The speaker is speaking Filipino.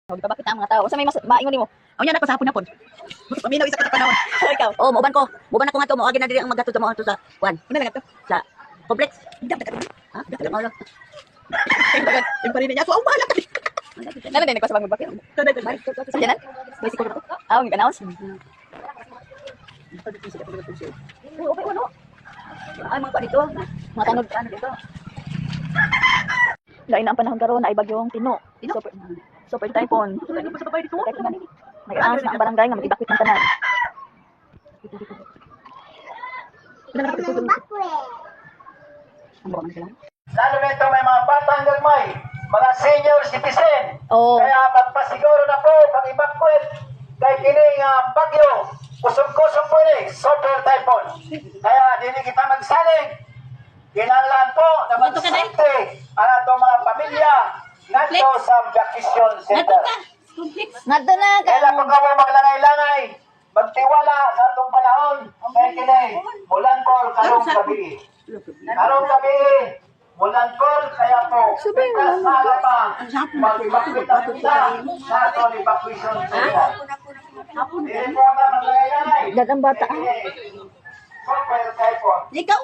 Di ba bakit ang mga tao? Sa may maingon nimo. Aw nya na pasapon na pod. Paminaw isa ka panahon. Ikaw. Oh, moban ko. Moban ako nga to mo. Agi na diri ang magasto mo to sa kwan. Ano lang to? Sa complex. Dam ka. Ha? Dam ka. Yung pa rin niya ako. Aw bahala ka. Nala din ko sa bangod bakit? Sa janan? Bicycle ko. Aw, ang ganaos. Okay, ano? Ay, mga pa dito. Mga tanod ka dito. Lain na ang panahon karon ay bagyong Tino. Super typhoon. Nag-aas na ang barangay nga mag-evacuate ng tanan. Lalo na ito may mga batang gagmay, mga senior citizen. Oh. Kaya magpasiguro na po, mag-evacuate kay kini nga bagyo. Kusog-kusog po ni, super typhoon. Kaya dili kita magsalig. Kinanglan po na magsante ang atong mga pamilya ngadto sa vacation center. Ngadto na ka. Kaya kung kamo maglangay-langay, magtiwala sa atong panahon kay kini mulan po karong gabi. Karong gabi, mulan po kaya po kasala pa mag-evacuate ang isa sa atong evacuation center. Hindi po na maglangay-langay. Dagang bata. Super typhoon. Ikaw?